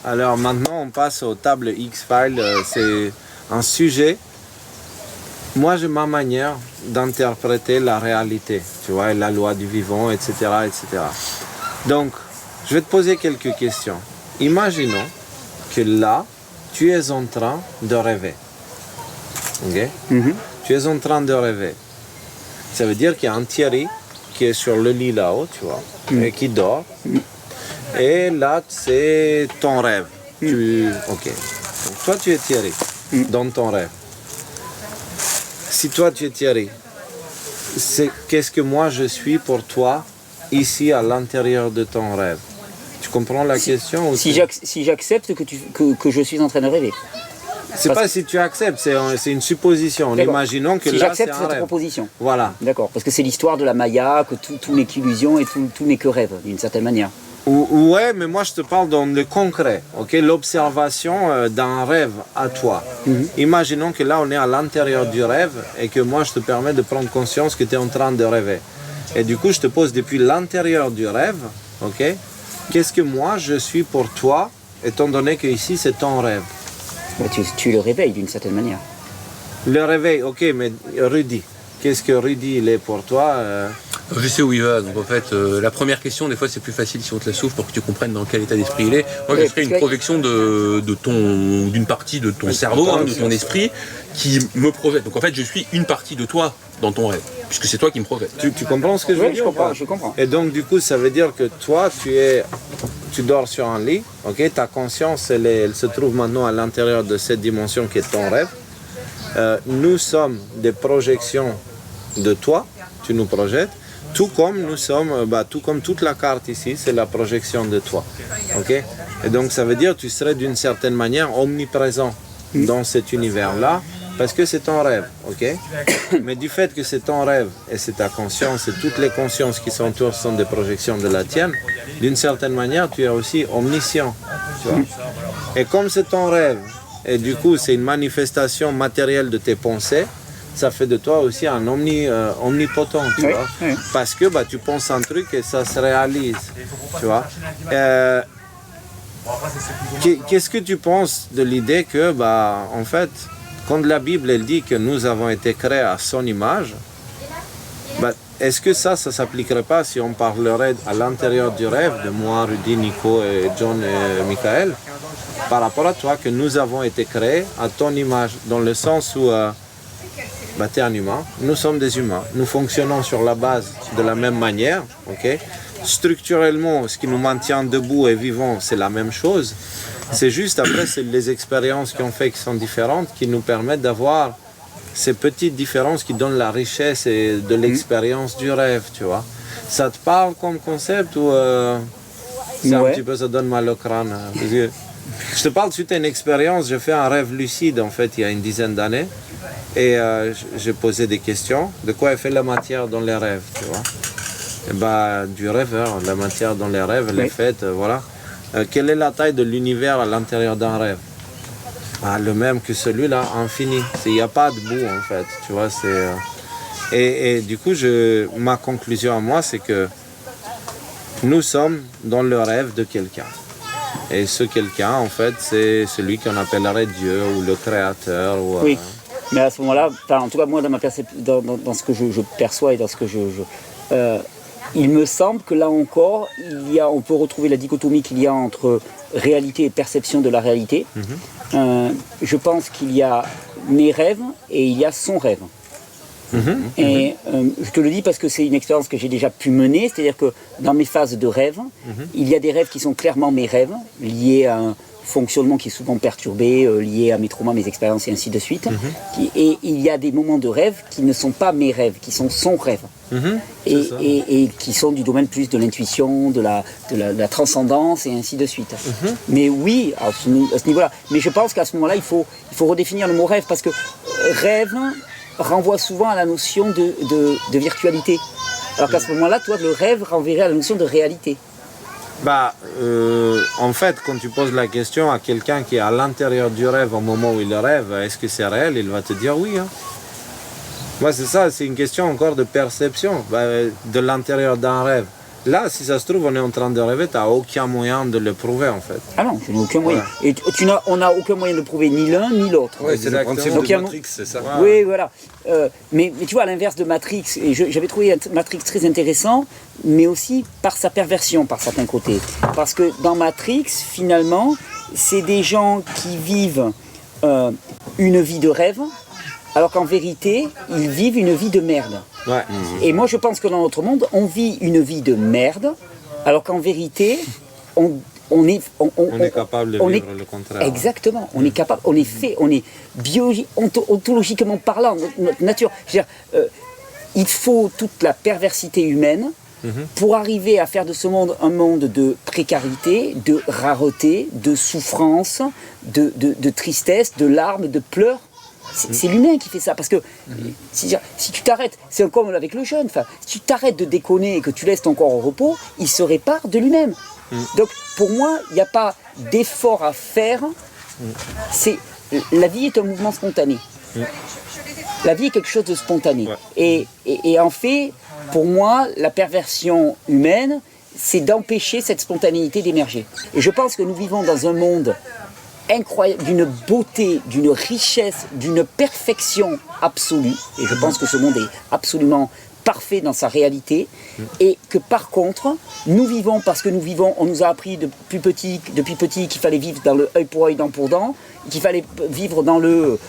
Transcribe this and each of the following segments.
Alors maintenant, on passe aux tables X-Files. C'est un sujet. Moi, j'ai ma manière d'interpréter la réalité, tu vois, la loi du vivant, etc., etc. Donc, je vais te poser quelques questions. Imaginons que là, tu es en train de rêver. Ok? Tu es en train de rêver. Ça veut dire qu'il y a un Thierry qui est sur le lit là-haut, tu vois, et qui dort. Et là, c'est ton rêve. Ok. Donc, toi, tu es Thierry dans ton rêve. Si toi, tu es Thierry, qu'est-ce que moi, je suis pour toi ici à l'intérieur de ton rêve? Tu comprends la question? Si j'accepte que je suis en train de rêver. C'est pas si tu acceptes, c'est une supposition. Imaginons que si là, j'accepte c'est un cette rêve. proposition. Voilà. D'accord, parce que c'est l'histoire de la Maya, que tout n'est qu'illusion et tout n'est que rêve, d'une certaine manière. Ouais, mais moi je te parle dans le concret, ok? L'observation d'un rêve à toi. Imaginons que là on est à l'intérieur du rêve et que moi je te permets de prendre conscience que tu es en train de rêver. Et du coup je te pose depuis l'intérieur du rêve, ok? Qu'est-ce que moi je suis pour toi, étant donné que ici c'est ton rêve? Ouais, tu le réveilles d'une certaine manière. Le réveil, ok, mais Rudy, qu'est-ce que Rudy il est pour toi? Je sais où il va, donc en fait, la première question, des fois, c'est plus facile si on te la souffle pour que tu comprennes dans quel état d'esprit il est. Moi, je serais une projection d'une partie de ton cerveau, de ton esprit, qui me projette. Donc en fait, je suis une partie de toi dans ton rêve, puisque c'est toi qui me projette. Tu comprends ce que je veux dire? Je comprends. Et donc, du coup, ça veut dire que toi, tu dors sur un lit, ok? Ta conscience, elle se trouve maintenant à l'intérieur de cette dimension qui est ton rêve. Nous sommes des projections de toi, tu nous projettes. Tout comme nous sommes, tout comme toute la carte ici, c'est la projection de toi. Okay? Et donc ça veut dire que tu serais d'une certaine manière omniprésent dans cet univers-là, parce que c'est ton rêve. Okay? Mais du fait que c'est ton rêve, et c'est ta conscience, et toutes les consciences qui s'entourent sont des projections de la tienne, d'une certaine manière, tu es aussi omniscient. Tu vois? Et comme c'est ton rêve, et du coup c'est une manifestation matérielle de tes pensées, ça fait de toi aussi un omnipotent, tu vois. Oui. Parce que tu penses un truc et ça se réalise, tu vois. Qu'est-ce que tu penses de l'idée que, en fait, quand la Bible elle dit que nous avons été créés à son image, est-ce que ça s'appliquerait pas si on parlerait à l'intérieur du rêve de moi, Rudy, Nico, et John et Michael, par rapport à toi, que nous avons été créés à ton image, dans le sens où tu es un humain, nous sommes des humains, nous fonctionnons sur la base de la même manière, ok? Structurellement, ce qui nous maintient debout et vivants, c'est la même chose. C'est juste après, c'est les expériences qu'on fait qui sont différentes qui nous permettent d'avoir ces petites différences qui donnent la richesse et de l'expérience du rêve, tu vois. Ça te parle comme concept ou c'est un petit peu, ça donne mal au crâne? Parce que je te parle suite à une expérience, j'ai fait un rêve lucide en fait il y a une dizaine d'années. Et j'ai posé des questions. De quoi est fait la matière dans les rêves, tu vois? Et du rêveur, la matière dans les rêves, elle est faite, voilà. Quelle est la taille de l'univers à l'intérieur d'un rêve? Le même que celui-là, infini. Il n'y a pas de bout, en fait, tu vois. Et du coup, ma conclusion à moi, c'est que nous sommes dans le rêve de quelqu'un. Et ce quelqu'un, en fait, c'est celui qu'on appellerait Dieu ou le Créateur. Ou, oui. Mais à ce moment-là, en tout cas moi dans ce que je perçois et dans ce que il me semble que là encore, on peut retrouver la dichotomie qu'il y a entre réalité et perception de la réalité. Je pense qu'il y a mes rêves et il y a son rêve. Et je te le dis parce que c'est une expérience que j'ai déjà pu mener, c'est-à-dire que dans mes phases de rêve, il y a des rêves qui sont clairement mes rêves, liés à un fonctionnement qui est souvent perturbé, lié à mes traumas, mes expériences et ainsi de suite. Et il y a des moments de rêve qui ne sont pas mes rêves, qui sont son rêve. Et qui sont du domaine plus de l'intuition, de la transcendance et ainsi de suite. Mais oui, à ce niveau-là. Mais je pense qu'à ce moment-là, il faut redéfinir le mot rêve, parce que rêve renvoie souvent à la notion de virtualité. Alors qu'à ce moment-là, toi, le rêve renverrait à la notion de réalité. En fait, quand tu poses la question à quelqu'un qui est à l'intérieur du rêve au moment où il rêve, est-ce que c'est réel? Il va te dire oui. Hein. Moi, c'est ça, c'est une question encore de perception de l'intérieur d'un rêve. Là, si ça se trouve, on est en train de rêver, tu n'as aucun moyen de le prouver en fait. Ah non, je n'ai aucun moyen. Ouais. Et on n'a aucun moyen de prouver ni l'un ni l'autre. Ouais, c'est le principe Donc, il y de a Matrix, c'est ça. Oui, voilà. Mais tu vois, à l'inverse de Matrix, et j'avais trouvé Matrix très intéressant, mais aussi par sa perversion, par certains côtés. Parce que dans Matrix, finalement, c'est des gens qui vivent une vie de rêve, alors qu'en vérité, ils vivent une vie de merde. Ouais. Et moi, je pense que dans notre monde, on vit une vie de merde, alors qu'en vérité, on est capable de vivre le contraire. Exactement, on est capable, on est fait, on est ontologiquement parlant, notre nature. Je veux dire, il faut toute la perversité humaine pour arriver à faire de ce monde un monde de précarité, de rareté, de souffrance, de tristesse, de larmes, de pleurs. C'est l'humain qui fait ça, parce que si tu t'arrêtes, c'est comme avec le jeûne, si tu t'arrêtes de déconner et que tu laisses ton corps au repos, il se répare de lui-même. Donc pour moi, il n'y a pas d'effort à faire, la vie est un mouvement spontané. La vie est quelque chose de spontané. Ouais. Et en fait, pour moi, la perversion humaine, c'est d'empêcher cette spontanéité d'émerger. Et je pense que nous vivons dans un monde incroyable, d'une beauté, d'une richesse, d'une perfection absolue. Et je pense que ce monde est absolument parfait dans sa réalité. Et que par contre, nous vivons, parce que nous vivons, on nous a appris depuis petit qu'il fallait vivre dans le œil pour œil, dent pour dent, qu'il fallait vivre dans le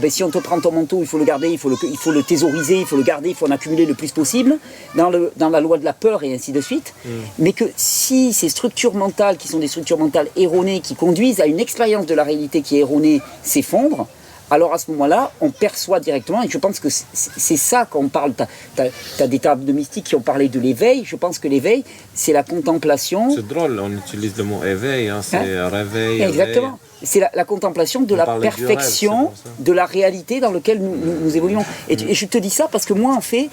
si on te prend ton manteau, il faut le garder, il faut le thésauriser, il faut le garder, il faut en accumuler le plus possible, dans la loi de la peur et ainsi de suite. Mais que si ces structures mentales, qui sont des structures mentales erronées, qui conduisent à une expérience de la réalité qui est erronée, s'effondrent, alors à ce moment-là, on perçoit directement, et je pense que c'est ça qu'on parle. T'as des tables de mystiques qui ont parlé de l'éveil. Je pense que l'éveil, c'est la contemplation. C'est drôle, on utilise le mot éveil, c'est réveil. Exactement. Éveil. C'est la contemplation de la perfection rêve, de la réalité dans laquelle nous évoluons. Et je te dis ça parce que moi, en fait,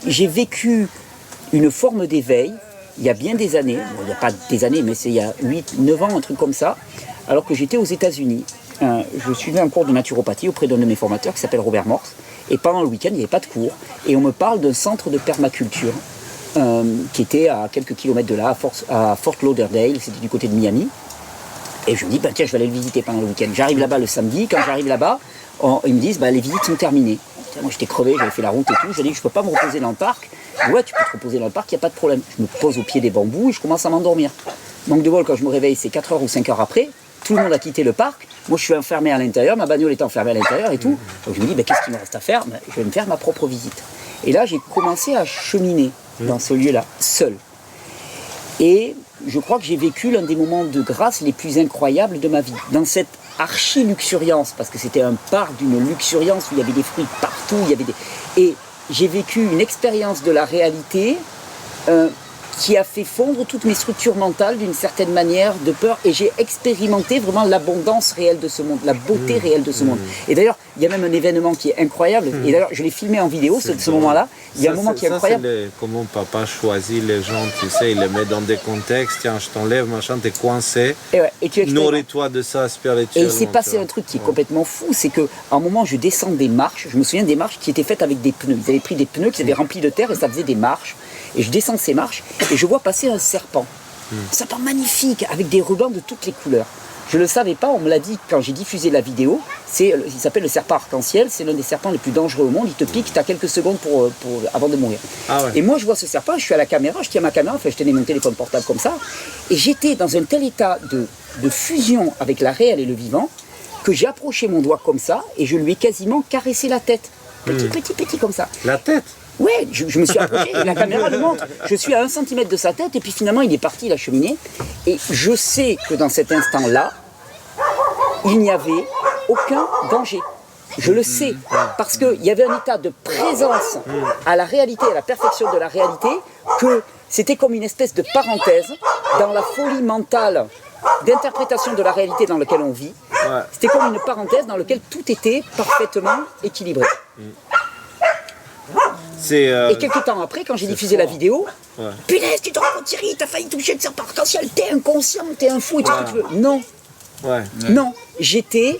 j'ai vécu une forme d'éveil il y a bien des années. Bon, il n'y a pas des années, mais c'est il y a 8, 9 ans, un truc comme ça, alors que j'étais aux États-Unis. Je suivais un cours de naturopathie auprès d'un de mes formateurs qui s'appelle Robert Morse. Et pendant le week-end, il n'y avait pas de cours. Et on me parle d'un centre de permaculture qui était à quelques kilomètres de là, à Fort Lauderdale, c'était du côté de Miami. Et je me dis, tiens, je vais aller le visiter pendant le week-end. J'arrive là-bas le samedi. Quand j'arrive là-bas, ils me disent, les visites sont terminées. Moi, j'étais crevé, j'avais fait la route et tout. J'ai dit, je ne peux pas me reposer dans le parc. Ouais, tu peux te reposer dans le parc, il n'y a pas de problème. Je me pose au pied des bambous et je commence à m'endormir. Manque de bol, quand je me réveille, c'est 4 heures ou 5 heures après. Tout le monde a quitté le parc. Moi, je suis enfermé à l'intérieur. Ma bagnole est enfermée à l'intérieur et tout. Donc, je me dis, qu'est-ce qu'il me reste à faire? Je vais me faire ma propre visite. Et là, j'ai commencé à cheminer dans ce lieu-là, seul. Et je crois que j'ai vécu l'un des moments de grâce les plus incroyables de ma vie. Dans cette archi-luxuriance, parce que c'était un parc d'une luxuriance où il y avait des fruits partout, et j'ai vécu une expérience de la réalité qui a fait fondre toutes mes structures mentales d'une certaine manière de peur, et j'ai expérimenté vraiment l'abondance réelle de ce monde, la beauté réelle de ce monde. Et d'ailleurs, il y a même un événement qui est incroyable, et d'ailleurs je l'ai filmé en vidéo, ce moment-là. Il y a un moment qui est incroyable. C'est comment papa choisit les gens, tu sais, il les met dans des contextes, tiens, je t'enlève, machin, t'es coincé, et nourris-toi de ça spirituellement. Et il s'est passé un truc qui est complètement fou, c'est qu'à un moment je descends des marches, je me souviens des marches qui étaient faites avec des pneus. Ils avaient pris des pneus qui avaient remplis de terre et ça faisait des marches. Et je descends ces marches et je vois passer un serpent. Un serpent magnifique, avec des rubans de toutes les couleurs. Je ne le savais pas, on me l'a dit quand j'ai diffusé la vidéo. Il s'appelle le serpent arc-en-ciel, c'est l'un des serpents les plus dangereux au monde. Il te pique, tu as quelques secondes avant de mourir. Ah ouais. Et moi je vois ce serpent, je suis à la caméra, je tiens ma caméra, je tenais mon téléphone portable comme ça. Et j'étais dans un tel état de fusion avec la réelle et le vivant, que j'ai approché mon doigt comme ça et je lui ai quasiment caressé la tête. Petit comme ça. La tête? Ouais, je me suis approché, et la caméra le montre. Je suis à 1 cm de sa tête, et puis finalement il est parti, il a cheminé. Et je sais que dans cet instant-là, il n'y avait aucun danger. Je le sais, parce qu'il y avait un état de présence à la réalité, à la perfection de la réalité, que c'était comme une espèce de parenthèse dans la folie mentale d'interprétation de la réalité dans laquelle on vit. Ouais. C'était comme une parenthèse dans laquelle tout était parfaitement équilibré. Et quelques temps après, quand j'ai diffusé la vidéo, punaise, tu te rends compte, Thierry, t'as failli toucher le serpent arc-en-ciel, t'es inconscient, t'es un fou, et tout ce que tu veux. Non, non, j'étais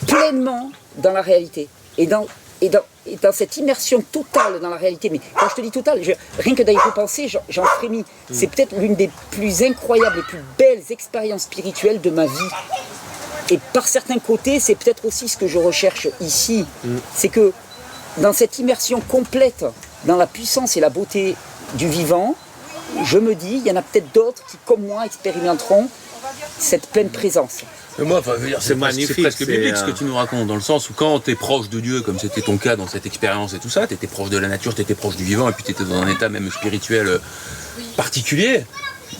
pleinement dans la réalité. Et dans cette immersion totale dans la réalité, mais quand je te dis totale, rien que d'y repenser, j'en frémis. C'est peut-être l'une des plus incroyables et plus belles expériences spirituelles de ma vie. Et par certains côtés, c'est peut-être aussi ce que je recherche ici. C'est que dans cette immersion complète, dans la puissance et la beauté du vivant, je me dis, il y en a peut-être d'autres qui, comme moi, expérimenteront cette pleine présence. Mais moi, c'est magnifique, presque c'est, biblique ce que tu nous racontes, dans le sens où quand tu es proche de Dieu, comme c'était ton cas dans cette expérience et tout ça, tu étais proche de la nature, tu étais proche du vivant, et puis tu étais dans un état même spirituel particulier,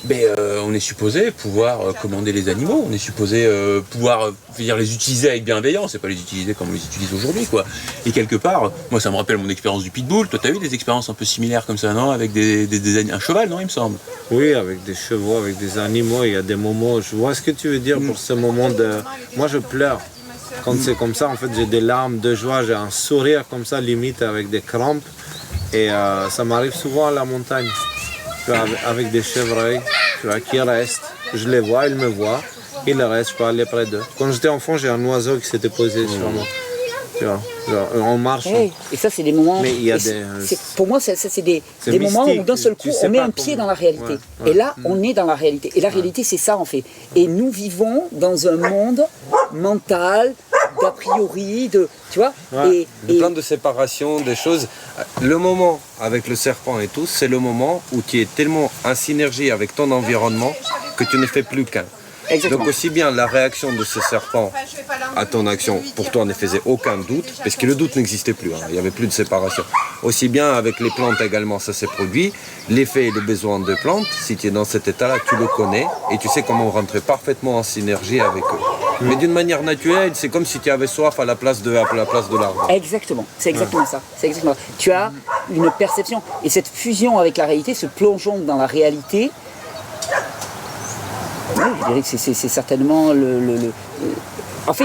mais on est supposé pouvoir commander les animaux, on est supposé pouvoir les utiliser avec bienveillance, et pas les utiliser comme on les utilise aujourd'hui, quoi. Et quelque part, moi ça me rappelle mon expérience du pitbull. Toi, tu as eu des expériences un peu similaires comme ça, non? Avec un cheval, non, il me semble? Oui, avec des chevaux, avec des animaux, il y a des moments, je vois ce que tu veux dire pour ce moment de... Moi je pleure. Quand c'est comme ça, en fait, j'ai des larmes de joie, j'ai un sourire comme ça, limite avec des crampes. Et ça m'arrive souvent à la montagne. Tu vois, avec des chevreuils, tu vois, qui restent. Je les vois, ils me voient, ils restent, je peux aller près d'eux. Quand j'étais enfant, j'ai un oiseau qui s'était posé sur moi. Tu vois, genre, en marche. Hey, et ça, c'est des moments. Mais il y a pour moi, c'est des moments où d'un seul coup, on met un pied dans la réalité. Ouais. Et là, on est dans la réalité. Et la réalité, c'est ça, en fait. Et nous vivons dans un monde mental, d'a priori, tu vois, plein de séparation, des choses. Le moment avec le serpent et tout, c'est le moment où tu es tellement en synergie avec ton environnement que tu ne fais plus qu'un. Exactement. Donc aussi bien la réaction de ce serpent à ton action, pour toi ne faisait aucun doute, parce que le doute n'existait plus, il n'y avait plus de séparation. Aussi bien avec les plantes également, ça s'est produit. L'effet et le besoin de plantes, si tu es dans cet état-là, tu le connais et tu sais comment rentrer parfaitement en synergie avec eux. Mais d'une manière naturelle, c'est comme si tu avais soif à la place de l'arbre. Exactement, c'est exactement ça. C'est exactement ça. Tu as une perception et cette fusion avec la réalité, ce plongeon dans la réalité. Oui, je dirais que c'est certainement En fait,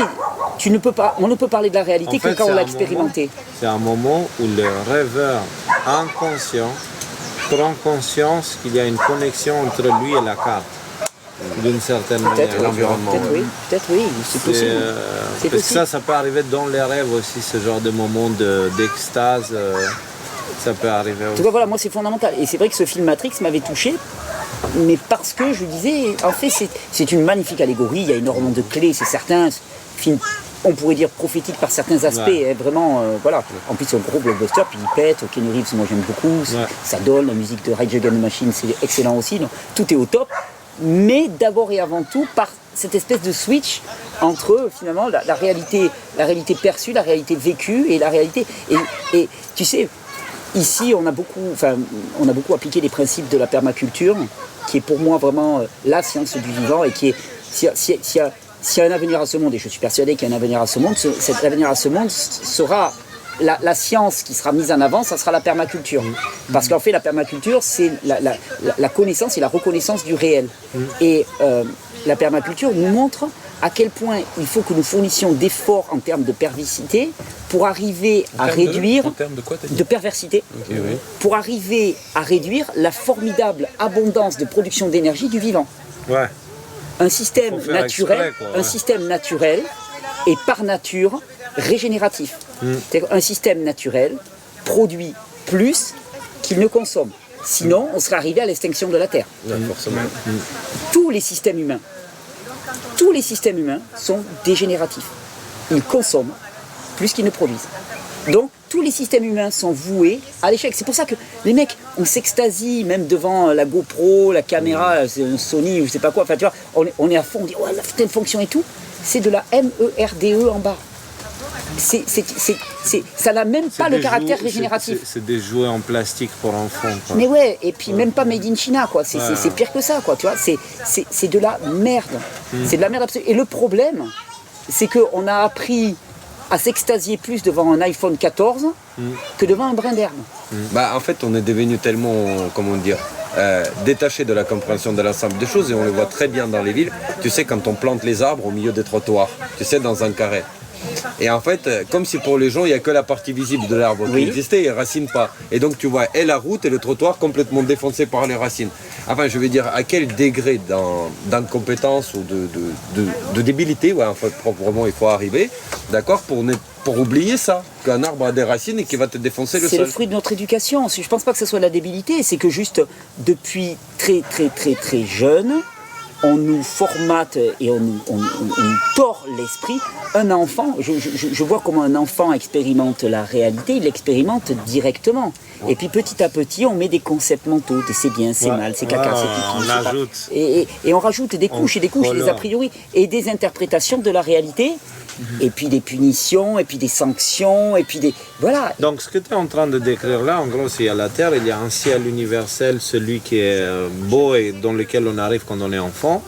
on ne peut parler de la réalité que quand on l'a expérimenté. C'est un moment où le rêveur inconscient prend conscience qu'il y a une connexion entre lui et la carte. D'une certaine manière, l'environnement. Peut-être oui, c'est possible. Parce que ça peut arriver dans les rêves aussi, ce genre de moment d'extase. Ça peut arriver aussi. En tout cas, voilà, moi c'est fondamental. Et c'est vrai que ce film Matrix m'avait touché, mais parce que je disais, en fait, c'est une magnifique allégorie, il y a énormément de clés, c'est certain. Film, on pourrait dire prophétique par certains aspects, hein, vraiment, voilà. En plus, c'est un gros blockbuster, puis il pète, Keanu Reeves, moi j'aime beaucoup, ça donne, la musique de Rage Against the Machine, c'est excellent aussi, donc tout est au top. Mais d'abord et avant tout, par cette espèce de switch entre finalement la réalité perçue, la réalité vécue et la réalité. Et tu sais, ici, on a beaucoup appliqué les principes de la permaculture, qui est pour moi vraiment la science du vivant et qui est, s'il y a un avenir à ce monde, et je suis persuadé qu'il y a un avenir à ce monde, cet avenir à ce monde sera la science qui sera mise en avant, ça sera la permaculture. Parce qu'en fait, la permaculture, c'est la connaissance et la reconnaissance du réel. Et la permaculture nous montre à quel point il faut que nous fournissions d'efforts en termes de perversité pour arriver à réduire... En termes de quoi, t'as dit ? De perversité. Okay, oui. Pour arriver à réduire la formidable abondance de production d'énergie du vivant. Ouais. Un système naturel, un système naturel est par nature régénératif. C'est-à-dire un système naturel produit plus qu'il ne consomme. Sinon, on serait arrivé à l'extinction de la Terre. Forcément. Tous les systèmes humains sont dégénératifs. Ils consomment plus qu'ils ne produisent. Donc, tous les systèmes humains sont voués à l'échec. C'est pour ça que les mecs, on s'extasie même devant la GoPro, la caméra, Sony ou je sais pas quoi. Enfin, tu vois, on est à fond, on dit ouais, la telle fonction et tout. C'est de la MERDE en bas. Ça n'a même pas le caractère régénératif. C'est des jouets en plastique pour enfants. Quoi. Mais ouais, et puis même pas made in China, quoi. C'est pire que ça, quoi. Tu vois, c'est de la merde. C'est de la merde absolue. Et le problème, c'est qu'on a appris à s'extasier plus devant un iPhone 14 que devant un brin d'herbe. Bah, en fait, on est devenu tellement, comment dire, détaché de la compréhension de l'ensemble des choses, et on le voit très bien dans les villes. Tu sais, quand on plante les arbres au milieu des trottoirs, tu sais, dans un carré. Et en fait, comme si pour les gens, il n'y a que la partie visible de l'arbre qui existait, il ne racine pas. Et donc tu vois, et la route et le trottoir complètement défoncés par les racines. Enfin, je veux dire, à quel degré d'incompétence ou de débilité, ouais, en fait, proprement, il faut arriver, d'accord, pour oublier ça, qu'un arbre a des racines et qui va te défoncer le sol. C'est le fruit de notre éducation. Je ne pense pas que ce soit la débilité, c'est que juste depuis très jeune, on nous formate et on nous tord l'esprit. Un enfant, je vois comment un enfant expérimente la réalité, il l'expérimente directement. Et puis petit à petit, on met des concepts mentaux, c'est bien, c'est mal, c'est caca, c'est pipi. On ajoute. Et on rajoute des couches et des couches, des a priori, et des interprétations de la réalité. Et puis des punitions, et puis des sanctions, et puis des... Voilà. Donc ce que tu es en train de décrire là, en gros, c'est à la Terre, il y a un ciel universel, celui qui est beau et dans lequel on arrive quand on est enfant.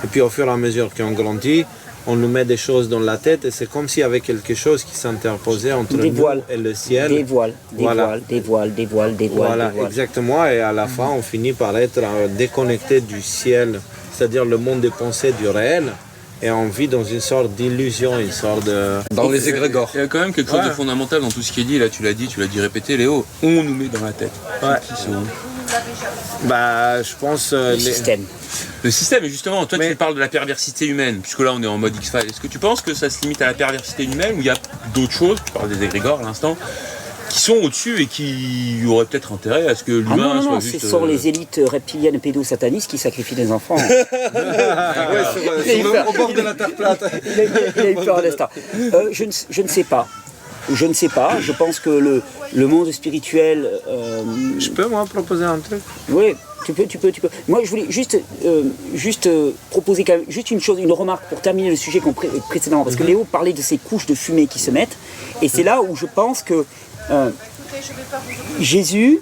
Et puis au fur et à mesure qu'on grandit, on nous met des choses dans la tête et c'est comme s'il y avait quelque chose qui s'interposait entre nous et le ciel. Des voiles. Voilà, exactement. Et à la fin, on finit par être déconnecté du ciel, c'est-à-dire le monde des pensées du réel. Et on vit dans une sorte d'illusion, une sorte de... Dans les égrégores. Il y a quand même quelque chose de fondamental dans tout ce qui est dit, là tu l'as dit répété Léo, on nous met dans la tête. Ouais. Qui sont... Bah, je pense... Le système. Le système, et justement, toi tu parles de la perversité humaine, puisque là on est en mode X-Files. Est-ce que tu penses que ça se limite à la perversité humaine ou il y a d'autres choses, tu parles des égrégores à l'instant, qui sont au-dessus et qui auraient peut-être intérêt à ce que l'humain soit juste... Ce sont les élites reptiliennes pédosatanistes qui sacrifient des enfants. Au bord de la terre plate. Il a eu peur à l'instant. Je ne sais pas. Je ne sais pas. Je pense que le monde spirituel... Je peux moi proposer un truc? Oui, tu peux. Moi, je voulais juste proposer quand même, juste une remarque pour terminer le sujet précédent. Parce que Léo parlait de ces couches de fumée qui se mettent. Et c'est là où je pense que Jésus,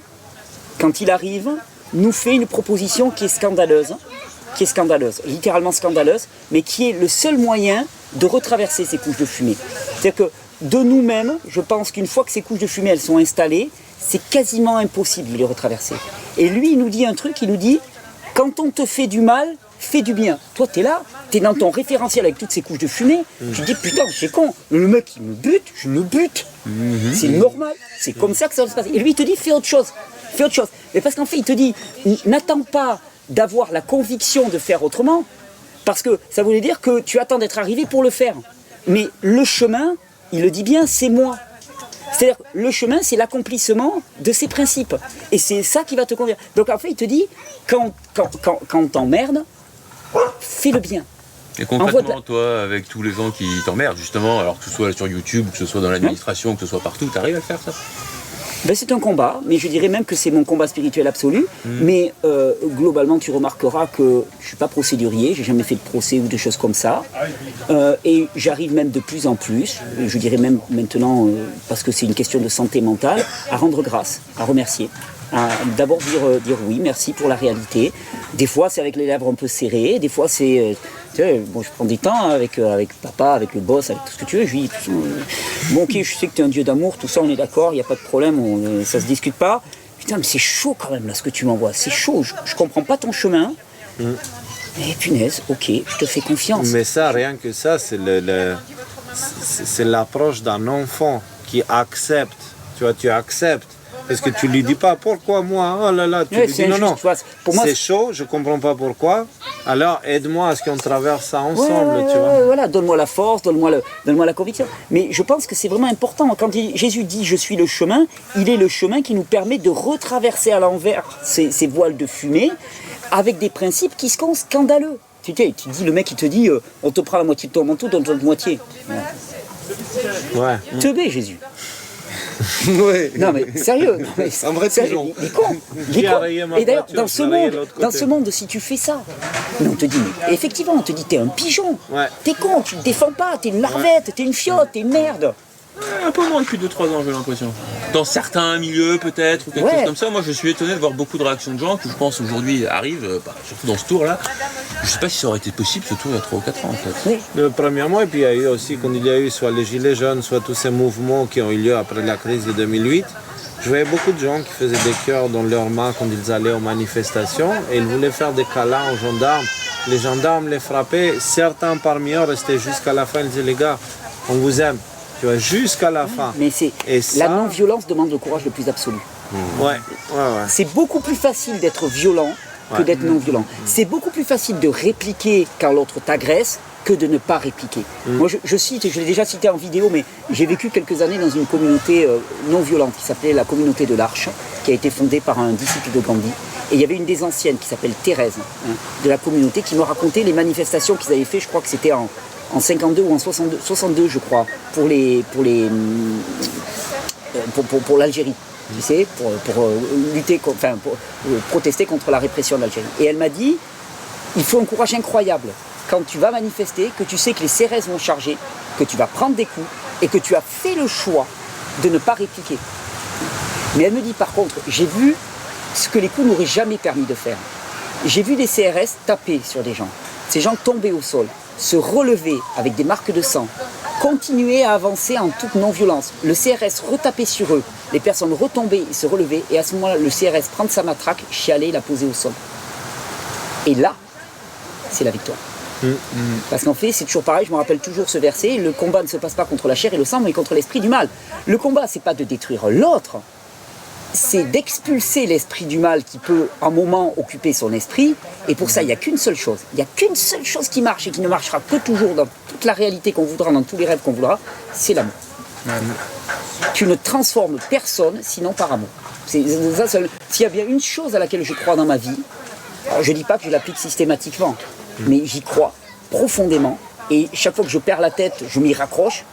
quand il arrive, nous fait une proposition qui est scandaleuse, littéralement scandaleuse, mais qui est le seul moyen de retraverser ces couches de fumée. C'est-à-dire que de nous-mêmes, je pense qu'une fois que ces couches de fumée elles sont installées, c'est quasiment impossible de les retraverser. Et lui, il nous dit un truc, il nous dit, quand on te fait du mal, fais du bien. Toi, t'es là, t'es dans ton référentiel avec toutes ces couches de fumée, tu te dis, putain, c'est con, le mec, il me bute, je le bute. C'est normal, c'est comme ça que ça va se passer. Et lui, il te dit, fais autre chose. Mais parce qu'en fait, il te dit, n'attends pas d'avoir la conviction de faire autrement, parce que ça voulait dire que tu attends d'être arrivé pour le faire. Mais le chemin, il le dit bien, c'est moi. C'est-à-dire, le chemin, c'est l'accomplissement de ses principes. Et c'est ça qui va te conduire. Donc en fait, il te dit, quand t'emmerdes, fais le bien. Et concrètement, toi, avec tous les gens qui t'emmerdent, justement, alors que ce soit sur YouTube, que ce soit dans l'administration, que ce soit partout, t'arrives à le faire, ça? Ben, c'est un combat, mais je dirais même que c'est mon combat spirituel absolu. Mais globalement, tu remarqueras que je ne suis pas procédurier, j'ai jamais fait de procès ou de choses comme ça. Et j'arrive même de plus en plus, je dirais même maintenant, parce que c'est une question de santé mentale, à rendre grâce, à remercier. D'abord dire oui, merci pour la réalité. Des fois, c'est avec les lèvres un peu serrées, des fois, c'est... tu sais, bon, je prends des temps avec papa, avec le boss, avec tout ce que tu veux. Je lui dis, bon, ok, je sais que tu es un dieu d'amour, tout ça, on est d'accord, il n'y a pas de problème, ça se discute pas. Putain, mais c'est chaud quand même, là, ce que tu m'envoies. C'est chaud, je comprends pas ton chemin. Mais punaise, ok, je te fais confiance. Mais ça, rien que ça, c'est l'approche d'un enfant qui accepte. Tu vois, tu acceptes. Parce que tu lui dis pas pourquoi moi, oh là là, tu lui dis non, pour moi, c'est chaud, je comprends pas pourquoi, alors aide-moi à ce qu'on traverse ça ensemble, tu vois. Voilà, donne-moi la force, donne-moi la conviction. Mais je pense que c'est vraiment important, quand Jésus dit je suis le chemin, il est le chemin qui nous permet de retraverser à l'envers ces voiles de fumée avec des principes qui sont scandaleux. Tu dis, le mec il te dit on te prend la moitié de ton manteau, donne-toi la moitié. Ouais. Teubé Jésus. Ouais. Non mais sérieux, c'est un vrai pigeon. Il est con. Et d'ailleurs, dans ce monde, si tu fais ça, mais on te dit, effectivement, on te dit, t'es un pigeon, t'es con, tu te défends pas, t'es une larvette, t'es une fiotte, t'es une merde. Un peu moins depuis 2-3 ans, j'ai l'impression. Dans certains milieux, peut-être, ou quelque chose comme ça. Moi, je suis étonné de voir beaucoup de réactions de gens qui, je pense, aujourd'hui arrivent, surtout dans ce tour-là. Je sais pas si ça aurait été possible, ce tour, il y a 3 ou 4 ans, en fait. Oui. Premièrement, et puis il y a eu aussi, quand il y a eu soit les Gilets jaunes, soit tous ces mouvements qui ont eu lieu après la crise de 2008, je voyais beaucoup de gens qui faisaient des cœurs dans leurs mains quand ils allaient aux manifestations et ils voulaient faire des câlins aux gendarmes. Les gendarmes les frappaient, certains parmi eux restaient jusqu'à la fin, ils disaient les gars, on vous aime, tu vois, jusqu'à la fin. Mais Et ça, la non-violence demande le courage le plus absolu. ouais. C'est beaucoup plus facile d'être violent que d'être non-violent. C'est beaucoup plus facile de répliquer quand l'autre t'agresse que de ne pas répliquer. Moi, je cite, et je l'ai déjà cité en vidéo, mais j'ai vécu quelques années dans une communauté non-violente qui s'appelait la communauté de l'Arche, qui a été fondée par un disciple de Gandhi. Et il y avait une des anciennes qui s'appelle Thérèse, de la communauté, qui me racontait les manifestations qu'ils avaient fait, je crois que c'était en 52 ou en 62 je crois, pour l'Algérie. Tu sais, pour lutter, pour protester contre la répression de l'Algérie. Et elle m'a dit, il faut un courage incroyable quand tu vas manifester, que tu sais que les CRS vont charger, que tu vas prendre des coups et que tu as fait le choix de ne pas répliquer. Mais elle me dit par contre, j'ai vu ce que les coups n'auraient jamais permis de faire. J'ai vu des CRS taper sur des gens. Ces gens tomber au sol, se relever avec des marques de sang, continuer à avancer en toute non-violence. Le CRS retaper sur eux, les personnes retomber et se relever, et à ce moment-là, le CRS prendre sa matraque, chialer et la poser au sol. Et là, c'est la victoire. Parce qu'en fait, c'est toujours pareil, je me rappelle toujours ce verset, le combat ne se passe pas contre la chair et le sang, mais contre l'esprit du mal. Le combat, c'est pas de détruire l'autre, c'est d'expulser l'esprit du mal qui peut, un moment, occuper son esprit, et pour ça, il n'y a qu'une seule chose. Il n'y a qu'une seule chose qui marche et qui ne marchera que toujours dans toute la réalité qu'on voudra, dans tous les rêves qu'on voudra, c'est l'amour. Tu ne transformes personne, sinon par amour. S'il y a bien une chose à laquelle je crois dans ma vie, alors je ne dis pas que je l'applique systématiquement, mais j'y crois profondément, et chaque fois que je perds la tête, je m'y raccroche.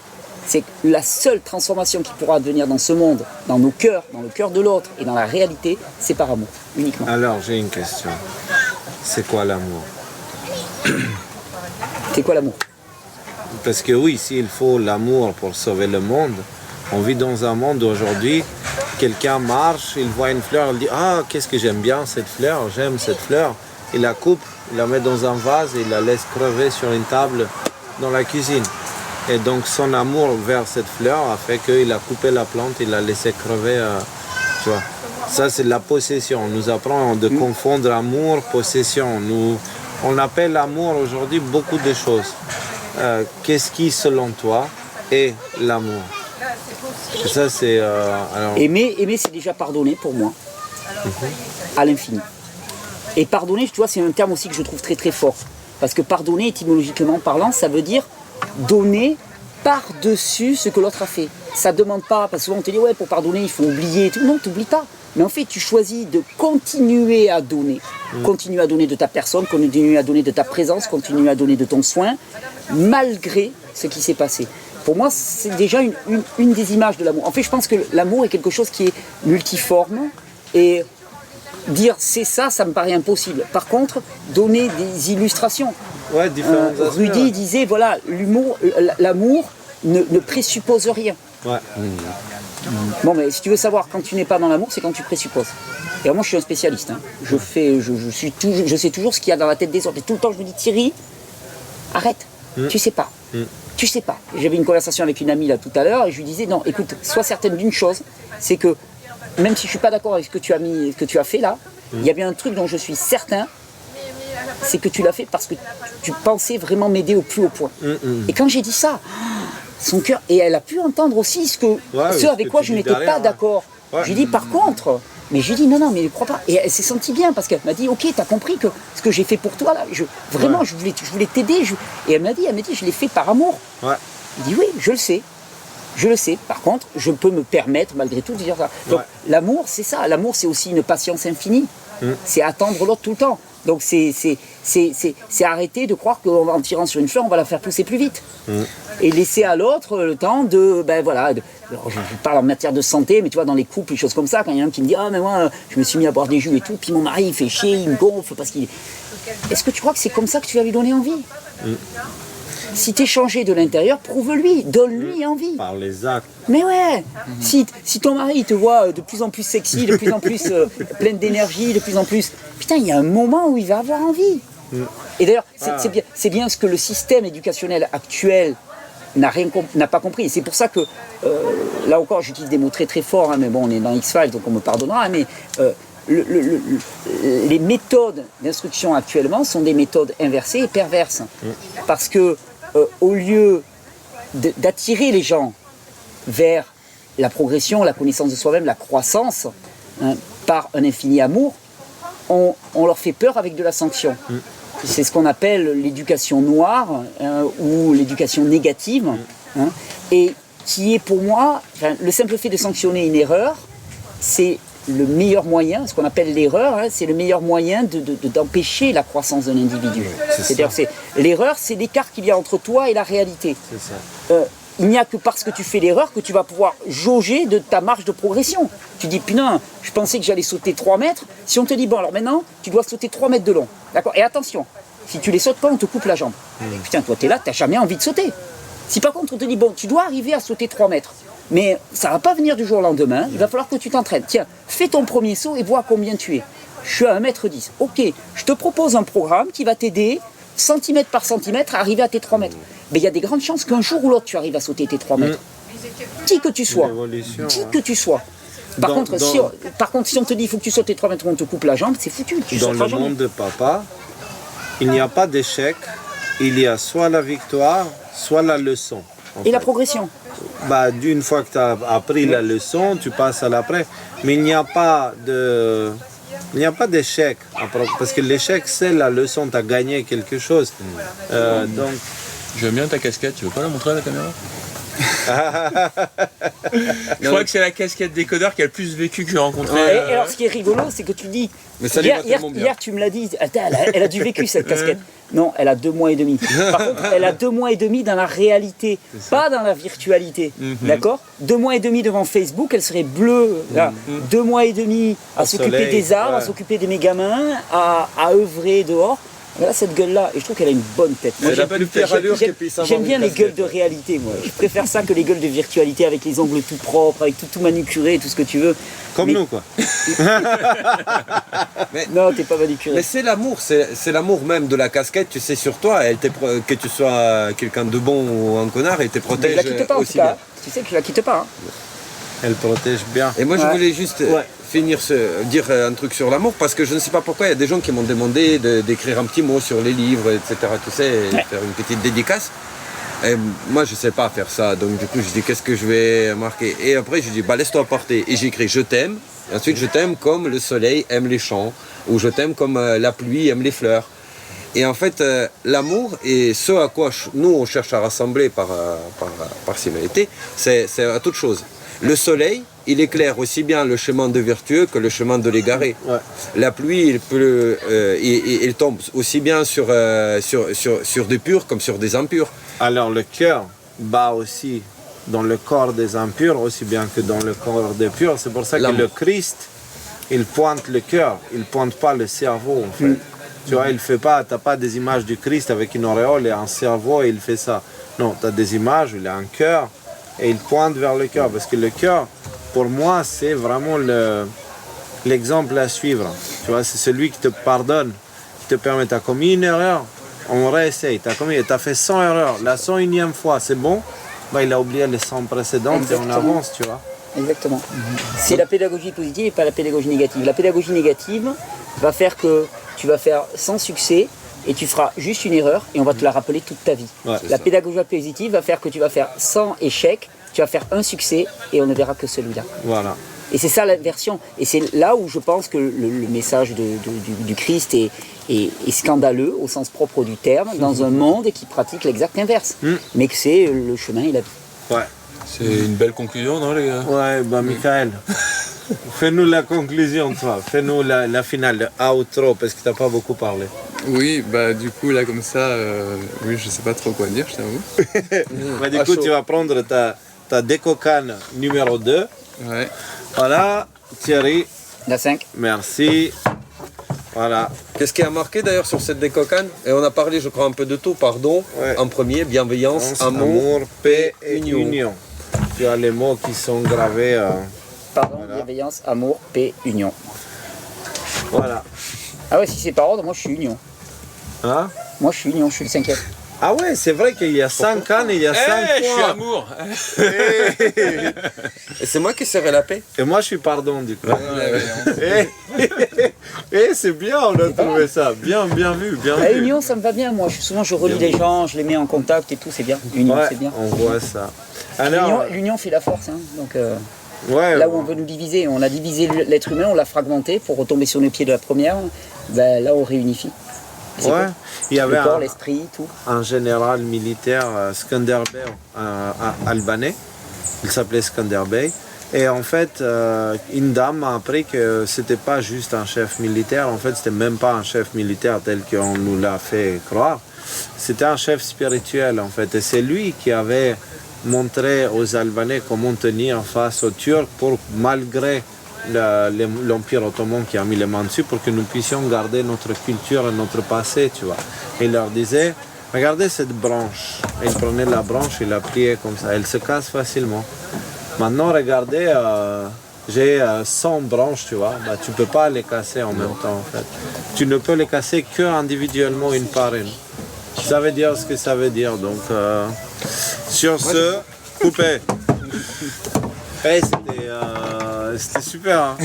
C'est la seule transformation qui pourra advenir dans ce monde, dans nos cœurs, dans le cœur de l'autre et dans la réalité, c'est par amour, uniquement. Alors, j'ai une question. C'est quoi l'amour? C'est quoi l'amour? Parce que oui, s'il faut l'amour pour sauver le monde, on vit dans un monde aujourd'hui, quelqu'un marche, il voit une fleur, il dit « Ah, qu'est-ce que j'aime bien cette fleur, j'aime cette fleur ». Il la coupe, il la met dans un vase et il la laisse crever sur une table dans la cuisine. Et donc son amour vers cette fleur a fait qu'il a coupé la plante, il l'a laissé crever. Tu vois. Ça, c'est de la possession. On nous apprend de confondre amour, possession. On appelle amour aujourd'hui beaucoup de choses. Qu'est-ce qui, selon toi, est l'amour? Ça, c'est... alors... Aimer, c'est déjà pardonner pour moi, à l'infini. Et pardonner, tu vois, c'est un terme aussi que je trouve très très fort. Parce que pardonner, étymologiquement parlant, ça veut dire donner par-dessus ce que l'autre a fait. Ça ne demande pas, parce que souvent on te dit, ouais, pour pardonner, il faut oublier et tout. Non, tu n'oublies pas. Mais en fait, tu choisis de continuer à donner. Continuer à donner de ta personne, continuer à donner de ta présence, continuer à donner de ton soin, malgré ce qui s'est passé. Pour moi, c'est déjà une des images de l'amour. En fait, je pense que l'amour est quelque chose qui est multiforme, et dire c'est ça, ça me paraît impossible. Par contre, donner des illustrations. Ouais, différentes aspects, Rudy ouais. disait, voilà, l'amour ne présuppose rien. Ouais. Bon, mais si tu veux savoir quand tu n'es pas dans l'amour, c'est quand tu présupposes. Et moi, je suis un spécialiste. Hein. Je sais toujours ce qu'il y a dans la tête des autres. Et tout le temps, je me dis, Thierry, arrête, tu sais pas. Tu sais pas. J'avais une conversation avec une amie là tout à l'heure et je lui disais, non, écoute, sois certaine d'une chose, c'est que même si je suis pas d'accord avec ce que tu as fait là, il y a bien un truc dont je suis certain, c'est que tu l'as fait parce que tu pensais vraiment m'aider au plus haut point. Et quand j'ai dit ça, son cœur, et elle a pu entendre aussi ce avec quoi je n'étais pas d'accord. Ouais. Je lui ai dit par contre, mais je lui ai dit non, mais ne crois pas. Et elle s'est sentie bien parce qu'elle m'a dit ok, t'as compris que ce que j'ai fait pour toi là, je voulais t'aider. Et elle m'a dit, je l'ai fait par amour. Ouais. Il dit oui, je le sais. Je le sais. Par contre, je peux me permettre malgré tout de dire ça. Donc l'amour, c'est ça. L'amour, c'est aussi une patience infinie. C'est attendre l'autre tout le temps. Donc c'est arrêter de croire qu'en tirant sur une fleur, on va la faire pousser plus vite. Et laisser à l'autre le temps de... alors, je parle en matière de santé, mais tu vois, dans les couples, les choses comme ça, quand il y en a un qui me dit « Ah, mais moi, je me suis mis à boire des jus et tout, puis mon mari, il fait chier, il me gonfle parce qu'il... » Est-ce que tu crois que c'est comme ça que tu vas lui donner envie? Si t'es changé de l'intérieur, prouve-lui, donne-lui envie. Par les actes. Mais ouais, si ton mari te voit de plus en plus sexy, de plus en plus pleine d'énergie, de plus en plus... Putain, il y a un moment où il va avoir envie. Et d'ailleurs, c'est bien ce que le système éducationnel actuel n'a pas compris. Et c'est pour ça que, là encore, j'utilise des mots très très forts, hein, mais bon, on est dans X-Files, donc on me pardonnera, hein, mais... les méthodes d'instruction actuellement sont des méthodes inversées et perverses. Parce que au lieu d'attirer les gens vers la progression, la connaissance de soi-même, la croissance, hein, par un infini amour, on leur fait peur avec de la sanction. C'est ce qu'on appelle l'éducation noire ou l'éducation négative, hein, et qui est pour moi, le simple fait de sanctionner une erreur, c'est le meilleur moyen, ce qu'on appelle l'erreur, hein, c'est le meilleur moyen d'empêcher la croissance d'un individu. C'est-à-dire l'erreur, c'est l'écart qu'il y a entre toi et la réalité. Il n'y a que parce que tu fais l'erreur que tu vas pouvoir jauger de ta marge de progression. Tu dis, putain, je pensais que j'allais sauter 3 mètres. Si on te dit, bon, alors maintenant, tu dois sauter 3 mètres de long. D'accord ? Et attention, si tu les sautes pas, on te coupe la jambe. Putain, toi, t'es là, t'as jamais envie de sauter. Si par contre, on te dit, bon, tu dois arriver à sauter 3 mètres, mais ça va pas venir du jour au lendemain, il va falloir que tu t'entraînes. Tiens, fais ton premier saut et vois combien tu es. Je suis à 1m10. Ok, je te propose un programme qui va t'aider, centimètre par centimètre, à arriver à tes 3 mètres. Mais il y a des grandes chances qu'un jour ou l'autre, tu arrives à sauter tes 3 mètres. Qui que tu sois. Qui que tu sois. Par contre, si on te dit il faut que tu sautes tes 3 mètres, on te coupe la jambe, c'est foutu. Dans le monde de papa, il n'y a pas d'échec, il y a soit la victoire, soit la leçon. Et la progression. Bah, d'une fois que tu as appris la leçon, tu passes à l'après. Mais il n'y a pas d'échec. Parce que l'échec, c'est la leçon, tu as gagné quelque chose. Donc, j'aime bien ta casquette, tu veux pas la montrer à la caméra? Je crois que c'est la casquette décodeur qui a le plus vécu que j'ai rencontré. Et alors ce qui est rigolo, c'est que tu dis, hier tu me l'as dit, elle a du vécu cette casquette. Non, elle a 2 mois et demi. Par contre, elle a 2 mois et demi dans la réalité, pas dans la virtualité. D'accord ? 2 mois et demi devant Facebook, elle serait bleue. Là. 2 mois et demi à s'occuper des arbres, à s'occuper de mes gamins, à œuvrer dehors. Là, cette gueule-là, et je trouve qu'elle a une bonne tête. Moi, j'aime bien les gueules de réalité, moi. Je préfère ça que les gueules de virtualité avec les ongles tout propres, avec tout manucuré, tout ce que tu veux. Comme nous, quoi. Non, t'es pas manucuré. Mais c'est l'amour, c'est l'amour même de la casquette, tu sais, sur toi. Que tu sois quelqu'un de bon ou un connard, elle te protège je la quitte pas, en aussi tout cas. bien. Tu sais que je la quitte pas. Hein. Elle protège bien. Et moi, je voulais juste dire un truc sur l'amour, parce que je ne sais pas pourquoi, il y a des gens qui m'ont demandé d'écrire un petit mot sur les livres, etc. Tu sais, faire une petite dédicace. Et moi, je ne sais pas faire ça. Donc, du coup, je dis, qu'est-ce que je vais marquer? Et après, je dis, bah, laisse-toi porter. Et j'écris, je t'aime. Et ensuite, je t'aime comme le soleil aime les champs. Ou je t'aime comme la pluie aime les fleurs. Et en fait, l'amour et ce à quoi nous, on cherche à rassembler par similarité, c'est à toute chose. Le soleil, il éclaire aussi bien le chemin de vertueux que le chemin de l'égaré. Ouais. La pluie, il tombe aussi bien sur des purs comme sur des impurs. Alors le cœur bat aussi dans le corps des impurs aussi bien que dans le corps des purs. C'est pour ça que le Christ, il pointe le cœur, il pointe pas le cerveau en fait. Tu vois, il fait pas, t'as pas des images du Christ avec une auréole et un cerveau et il fait ça. Non, tu as des images où il a un cœur et il pointe vers le cœur. Parce que le cœur, pour moi, c'est vraiment l'exemple à suivre. Tu vois, c'est celui qui te pardonne, qui te permet, tu as commis une erreur, on réessaye. Tu as fait 100 erreurs, la 101e fois, c'est bon, bah, il a oublié les 100 précédentes. Exactement. Et on avance, tu vois. Exactement. C'est la pédagogie positive et pas la pédagogie négative. La pédagogie négative va faire que tu vas faire sans succès et tu feras juste une erreur et on va te la rappeler toute ta vie. Ouais, la pédagogie positive va faire que tu vas faire 100 échecs, tu vas faire un succès et on ne verra que celui-là. Voilà. Et c'est ça la version. Et c'est là où je pense que le message du Christ est scandaleux au sens propre du terme, dans un monde qui pratique l'exact inverse. Mais que c'est le chemin et la vie. Ouais. C'est une belle conclusion, non les gars? Ouais, bah Michael, fais-nous la conclusion, toi. Fais-nous la finale, le outro, parce que tu n'as pas beaucoup parlé. Oui, bah du coup, là, comme ça, oui, je sais pas trop quoi dire, je t'avoue. Bah, du coup, tu vas prendre ta décocane numéro 2. Ouais. Voilà, Thierry. La 5. Merci. Voilà. Qu'est-ce qui a marqué d'ailleurs sur cette décocane? Et on a parlé, je crois, un peu de tout. Pardon, en premier, bienveillance, amour, paix et union. Tu as les mots qui sont gravés. Pardon, voilà. Bienveillance, amour, paix, union. Voilà. Ah ouais, si c'est par ordre, moi je suis union. Hein? Moi je suis union, je suis le 5e. Ah ouais, c'est vrai qu'il y a 5 cannes et il y a 5 je suis points. amour. Et c'est moi qui serai la paix. Et moi, je suis pardon, du coup. Et c'est bien, on a trouvé ça. Bien vu, bien La vu. union, ça me va bien, moi. Souvent, je relie les gens, je les mets en contact et tout, c'est bien. L'union, Ouais, c'est bien. on voit ça. Alors, L'union fait la force. Hein. Donc, ouais, là où on veut nous diviser, on a divisé l'être humain, on l'a fragmenté pour retomber sur les pieds de la première. Ben, là, on réunifie. C'est ouais, cool. il y avait Le corps, l'esprit, tout. un général militaire, Skanderbeg, albanais. Il s'appelait Skanderbeg. Et en fait, une dame m'a appris que c'était pas juste un chef militaire. En fait, c'était même pas un chef militaire tel qu'on nous l'a fait croire. C'était un chef spirituel, en fait. Et c'est lui qui avait montré aux Albanais comment tenir face aux Turcs pour, malgré l'Empire ottoman qui a mis les mains dessus, pour que nous puissions garder notre culture et notre passé, tu vois. Et il leur disait, regardez cette branche. Et il prenait la branche et la pliait comme ça. Elle se casse facilement. Maintenant, regardez, j'ai 100 branches, tu vois. Bah, tu ne peux pas les casser en même temps, en fait. Tu ne peux les casser que individuellement, une par une. Ça veut dire ce que ça veut dire. Donc, sur ce, coupé. Hey, c'était super. Hein.